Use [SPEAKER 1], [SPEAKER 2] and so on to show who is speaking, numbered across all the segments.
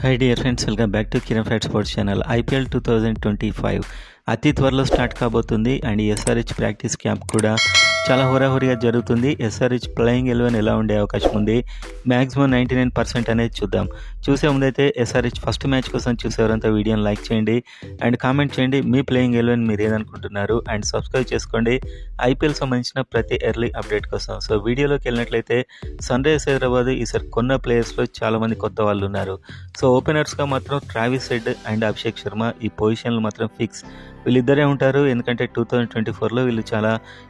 [SPEAKER 1] High dear friends, welcome back to Kiran fat sports channel. IPL 2025 అతి త్వరలో start కాబోతుంది and SRH practice camp కూడా చాలా హోరాహోరీగా జరుగుతుంది. ఎస్ఆర్హెచ్ ప్లేయింగ్ 11 ఎలా ఉండే అవకాశం ఉంది, మ్యాక్సిమం 99% అనేది చూద్దాం. చూసే ముందైతే ఎస్ఆర్హెచ్ ఫస్ట్ మ్యాచ్ కోసం చూసేవారంతా వీడియోని లైక్ చేయండి అండ్ కామెంట్ చేయండి మీ ప్లేయింగ్ 11 మీరు ఏదనుకుంటున్నారు అండ్ సబ్స్క్రైబ్ చేసుకోండి ఐపీఎల్ సంబంధించిన ప్రతి ఎర్లీ అప్డేట్ కోసం. సో వీడియోలోకి వెళ్ళినట్లయితే సన్ రైజర్స్ హైదరాబాద్ ఈసారి కొన్న ప్లేయర్స్లో చాలామంది కొత్త వాళ్ళు ఉన్నారు. సో ఓపెనర్స్గా మాత్రం Travis head and Abhishek Sharma ఈ పొజిషన్లు మాత్రం ఫిక్స్. వీళ్ళిద్దరే ఉంటారు ఎందుకంటే 2024లో వీళ్ళు చాలా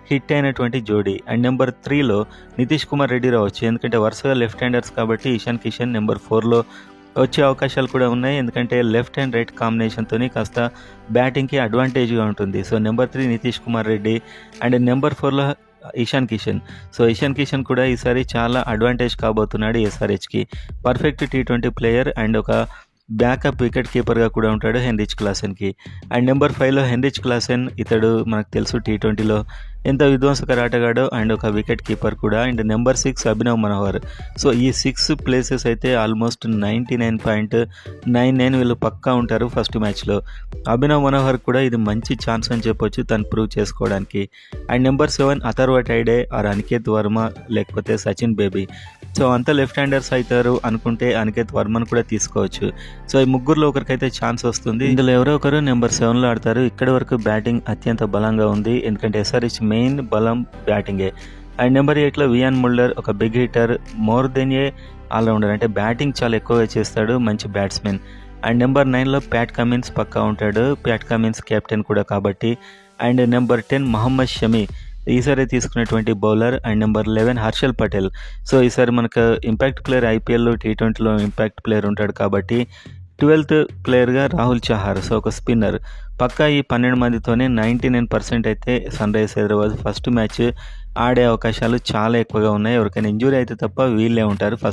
[SPEAKER 1] హిట్ అయినటువంటి జోడీ. అండ్ నెంబర్ 3లో నితీష్ కుమార్ రెడ్డి రావచ్చు ఎందుకంటే వరుసగా లెఫ్ట్ హ్యాండర్స్ కాబట్టి ఇషాన్ కిషన్ నెంబర్ 4లో వచ్చే అవకాశాలు కూడా ఉన్నాయి ఎందుకంటే లెఫ్ట్ అండ్ రైట్ కాంబినేషన్తో కాస్త బ్యాటింగ్కి అడ్వాంటేజ్గా ఉంటుంది. So number 3 Nitish Kumar Reddy and number 4లో ఇషాన్ కిషన్. సో ఇషాన్ కిషన్ కూడా ఈసారి చాలా అడ్వాంటేజ్ కాబోతున్నాడు ఎస్ఆర్హెచ్కి. పర్ఫెక్ట్ T20 ప్లేయర్ అండ్ ఒక బ్యాకప్ వికెట్ కీపర్గా కూడా ఉంటాడు హెన్రిచ్ క్లాసెన్కి. అండ్ నెంబర్ 5లో హెన్రిచ్ క్లాసెన్, ఇతడు మనకు తెలుసు T20లో ఎంత విధ్వంసకర ఆటగాడో అండ్ ఒక వికెట్ కీపర్ కూడా. And number 6 Abhinav Manohar. So ఈ 6 ప్లేసెస్ అయితే ఆల్మోస్ట్ 99.99 వీళ్ళు పక్కా ఉంటారు ఫస్ట్ మ్యాచ్లో. అభినవ్ మనోహర్ కూడా ఇది మంచి ఛాన్స్ అని చెప్పొచ్చు తను ప్రూవ్ చేసుకోవడానికి. And number 7 Atharva Taide or Aniket Varma లేకపోతే సచిన్ బేబీ. సో అంతా లెఫ్ట్ హ్యాండర్స్ అవుతారు అనుకుంటే అనికేత్ వర్మను కూడా తీసుకోవచ్చు. సో ఈ ముగ్గురులో ఒకరికైతే ఛాన్స్ వస్తుంది. ఇందులో ఎవరో ఒకరు నెంబర్ 7లో ఆడతారు. ఇక్కడి వరకు బ్యాటింగ్ అత్యంత బలంగా ఉంది ఎందుకంటే ఎస్ఆర్హెచ్ మెయిన్ బలం బ్యాటింగే. అండ్ నెంబర్ 8లో వియాన్ ముల్లర్, ఒక big hitter, more than a all rounder అంటే బ్యాటింగ్ చాలా ఎక్కువగా చేస్తాడు, మంచి బ్యాట్స్మెన్. అండ్ నెంబర్ 9లో ప్యాట్ కమిన్స్ పక్కా ఉంటాడు, ప్యాట్ కమిన్స్ కెప్టెన్ కూడా కాబట్టి. అండ్ నెంబర్ 10 మహమ్మద్ షమి ఈసారి తీసుకున్నటువంటి bowler. And number 11 Harshal Patel. So ఈసారి మనకు ఇంపాక్ట్ ప్లేయర్ ఐపీఎల్లో T20లో ఇంపాక్ట్ ప్లేయర్ ఉంటాడు కాబట్టి. 12th ప్లేయర్గా రాహుల్ చహార్, సో ఒక స్పిన్నర్. పక్కా ఈ 12 మందితోనే 99% అయితే Sunrisers Hyderabad first match ఆడే అవకాశాలు చాలా ఎక్కువగా ఉన్నాయి. ఎవరికైనా ఇంజురీ అయితే తప్ప వీళ్ళే ఉంటారు ఫస్ట్